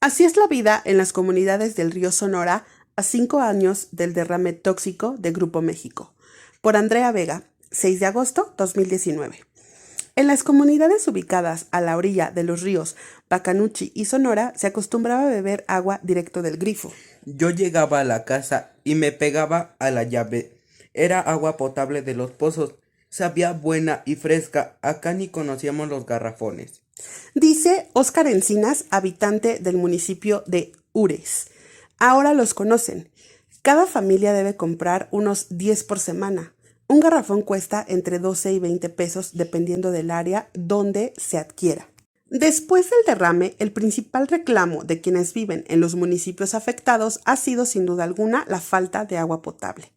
Así es la vida en las comunidades del río Sonora a 5 años del derrame tóxico de Grupo México. Por Andrea Vega, 6 de agosto 2019. En las comunidades ubicadas a la orilla de los ríos Bacanuchi y Sonora se acostumbraba a beber agua directo del grifo. Yo llegaba a la casa y me pegaba a la llave. Era agua potable de los pozos. Sabía buena y fresca. Acá ni conocíamos los garrafones. Dice Óscar Encinas, habitante del municipio de Ures. Ahora los conocen. Cada familia debe comprar unos 10 por semana. Un garrafón cuesta entre 12 y 20 pesos dependiendo del área donde se adquiera. Después del derrame, el principal reclamo de quienes viven en los municipios afectados ha sido sin duda alguna la falta de agua potable,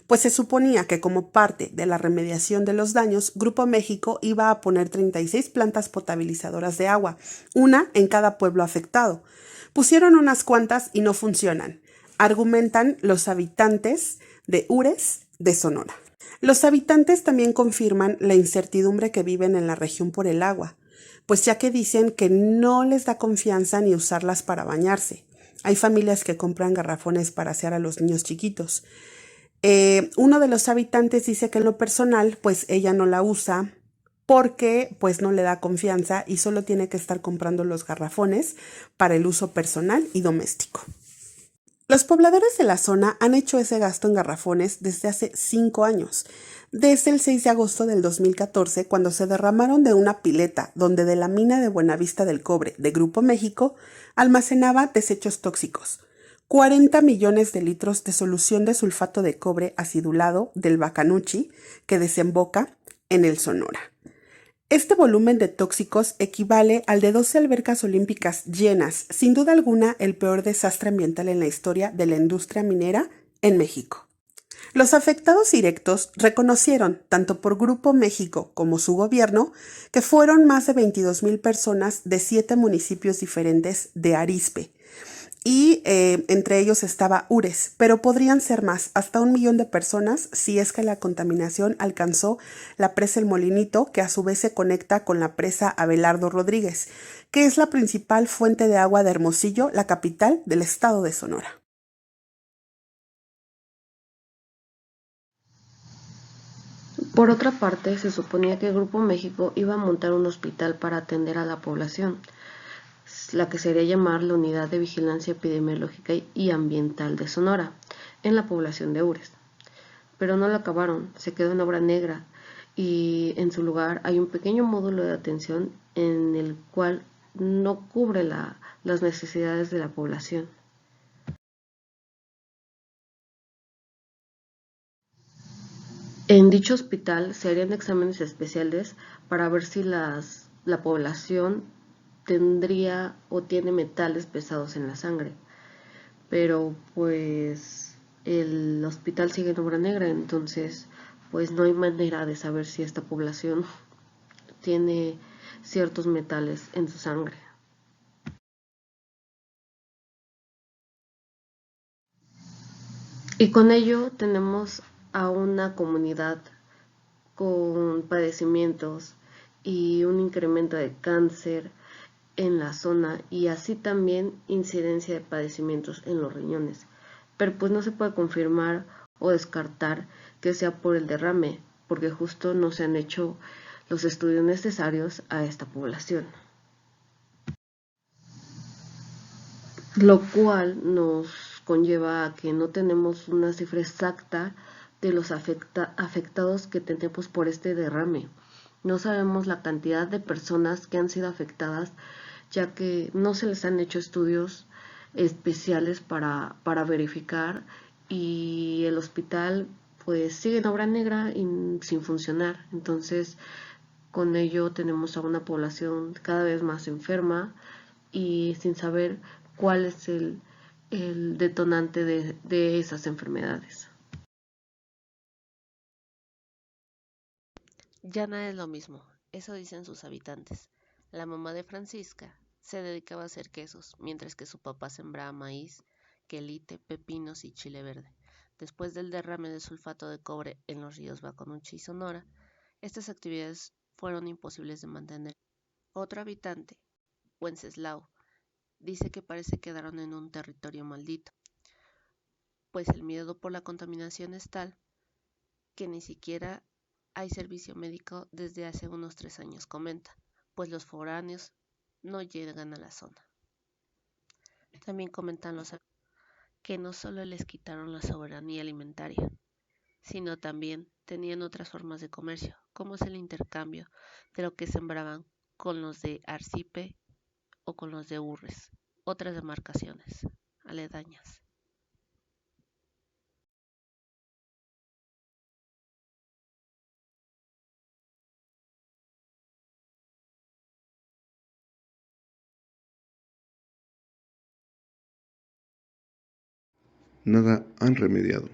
pues se suponía que como parte de la remediación de los daños, Grupo México iba a poner 36 plantas potabilizadoras de agua, una en cada pueblo afectado. Pusieron unas cuantas y no funcionan, argumentan los habitantes de Ures de Sonora. Los habitantes también confirman la incertidumbre que viven en la región por el agua, pues ya que dicen que no les da confianza ni usarlas para bañarse. Hay familias que compran garrafones para asear a los niños chiquitos. Uno de los habitantes dice que en lo personal, pues ella no la usa porque pues no le da confianza y solo tiene que estar comprando los garrafones para el uso personal y doméstico. Los pobladores de la zona han hecho ese gasto en garrafones desde hace 5 años, desde el 6 de agosto del 2014, cuando se derramaron de una pileta donde de la mina de Buenavista del Cobre de Grupo México almacenaba desechos tóxicos. 40 millones de litros de solución de sulfato de cobre acidulado del Bacanuchi que desemboca en el Sonora. Este volumen de tóxicos equivale al de 12 albercas olímpicas llenas, sin duda alguna el peor desastre ambiental en la historia de la industria minera en México. Los afectados directos reconocieron, tanto por Grupo México como su gobierno, que fueron más de 22,000 personas de 7 municipios diferentes de Arizpe, y entre ellos estaba Ures, pero podrían ser más, hasta 1 millón de personas si es que la contaminación alcanzó la presa El Molinito, que a su vez se conecta con la presa Abelardo Rodríguez, que es la principal fuente de agua de Hermosillo, la capital del estado de Sonora. Por otra parte, se suponía que Grupo México iba a montar un hospital para atender a la población, la que sería llamar la Unidad de Vigilancia Epidemiológica y Ambiental de Sonora, en la población de Ures. Pero no lo acabaron, se quedó en obra negra y en su lugar hay un pequeño módulo de atención en el cual no cubre las necesidades de la población. En dicho hospital se harían exámenes especiales para ver si la población tendría o tiene metales pesados en la sangre. Pero pues el hospital sigue en obra negra, entonces pues no hay manera de saber si esta población tiene ciertos metales en su sangre. Y con ello tenemos a una comunidad con padecimientos y un incremento de cáncer en la zona y así también incidencia de padecimientos en los riñones. Pero pues no se puede confirmar o descartar que sea por el derrame, porque justo no se han hecho los estudios necesarios a esta población. Lo cual nos conlleva a que no tenemos una cifra exacta de los afectados que tenemos por este derrame. No sabemos la cantidad de personas que han sido afectadas, ya que no se les han hecho estudios especiales para verificar y el hospital pues sigue en obra negra y sin funcionar. Entonces, con ello tenemos a una población cada vez más enferma y sin saber cuál es el detonante de esas enfermedades. Ya nada es lo mismo, eso dicen sus habitantes. La mamá de Francisca se dedicaba a hacer quesos, mientras que su papá sembraba maíz, quelite, pepinos y chile verde. Después del derrame de sulfato de cobre en los ríos Baconuchi y Sonora, estas actividades fueron imposibles de mantener. Otro habitante, Wenceslao, dice que parece que quedaron en un territorio maldito, pues el miedo por la contaminación es tal que ni siquiera hay servicio médico desde hace unos 3 años, comenta, pues los foráneos no llegan a la zona. También comentan los que no solo les quitaron la soberanía alimentaria, sino también tenían otras formas de comercio, como es el intercambio de lo que sembraban con los de Arcipe o con los de Urres, otras demarcaciones aledañas. Nada han remediado.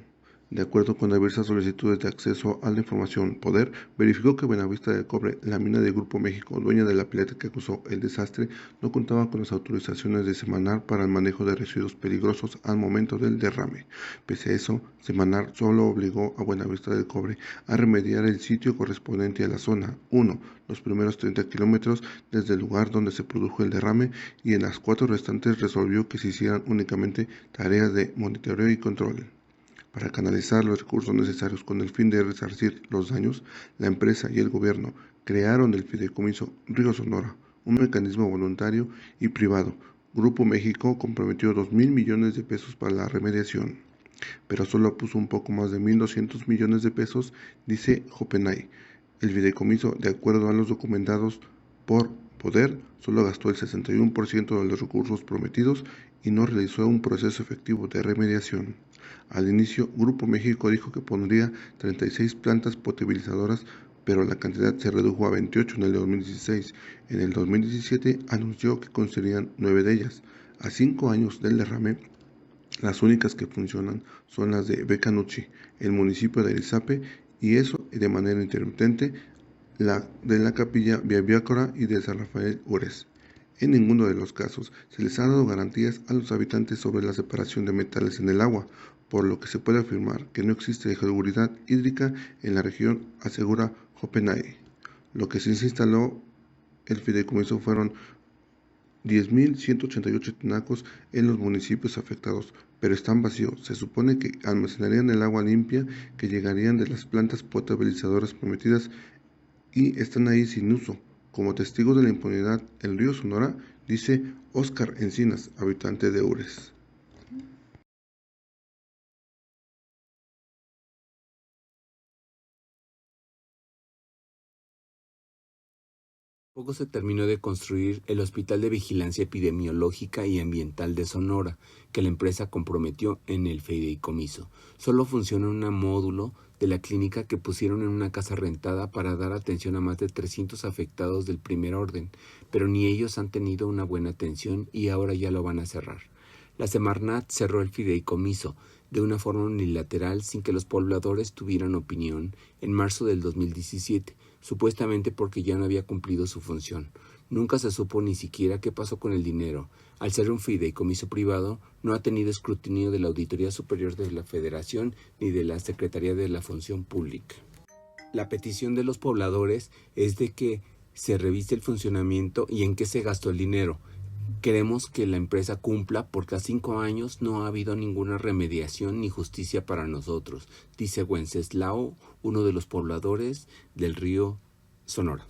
De acuerdo con diversas solicitudes de acceso a la información, Poder verificó que Buenavista del Cobre, la mina de Grupo México, dueña de la pileta que causó el desastre, no contaba con las autorizaciones de Semarnat para el manejo de residuos peligrosos al momento del derrame. Pese a eso, Semarnat solo obligó a Buenavista del Cobre a remediar el sitio correspondiente a la zona 1, los primeros 30 kilómetros desde el lugar donde se produjo el derrame, y en las 4 restantes resolvió que se hicieran únicamente tareas de monitoreo y control. Para canalizar los recursos necesarios con el fin de resarcir los daños, la empresa y el gobierno crearon el Fideicomiso Río Sonora, un mecanismo voluntario y privado. Grupo México comprometió 2.000 millones de pesos para la remediación, pero solo puso un poco más de 1.200 millones de pesos, dice Jopenay. El fideicomiso, de acuerdo a los documentados por Poder, solo gastó el 61% de los recursos prometidos y no realizó un proceso efectivo de remediación. Al inicio, Grupo México dijo que pondría 36 plantas potabilizadoras, pero la cantidad se redujo a 28 en el 2016. En el 2017 anunció que construirían 9 de ellas. A 5 años del derrame, las únicas que funcionan son las de Becanuchi, el municipio de Arizape, y eso de manera intermitente, la de la Capilla Biabiácora y de San Rafael Ures. En ninguno de los casos se les ha dado garantías a los habitantes sobre la separación de metales en el agua, por lo que se puede afirmar que no existe seguridad hídrica en la región, asegura Jopenay. Lo que sí se instaló el fideicomiso fueron 10.188 tinacos en los municipios afectados, pero están vacíos. Se supone que almacenarían el agua limpia que llegarían de las plantas potabilizadoras prometidas y están ahí sin uso. Como testigos de la impunidad, el río Sonora, dice Óscar Encinas, habitante de Ures. Poco se terminó de construir el Hospital de Vigilancia Epidemiológica y Ambiental de Sonora, que la empresa comprometió en el fideicomiso. Solo funciona un módulo de la clínica que pusieron en una casa rentada para dar atención a más de 300 afectados del primer orden, pero ni ellos han tenido una buena atención y ahora ya lo van a cerrar. La Semarnat cerró el fideicomiso de una forma unilateral sin que los pobladores tuvieran opinión en marzo del 2017, supuestamente porque ya no había cumplido su función. Nunca se supo ni siquiera qué pasó con el dinero. Al ser un fideicomiso privado, no ha tenido escrutinio de la Auditoría Superior de la Federación ni de la Secretaría de la Función Pública. La petición de los pobladores es de que se revise el funcionamiento y en qué se gastó el dinero. Queremos que la empresa cumpla porque a 5 años no ha habido ninguna remediación ni justicia para nosotros, dice Wenceslao, uno de los pobladores del río Sonora.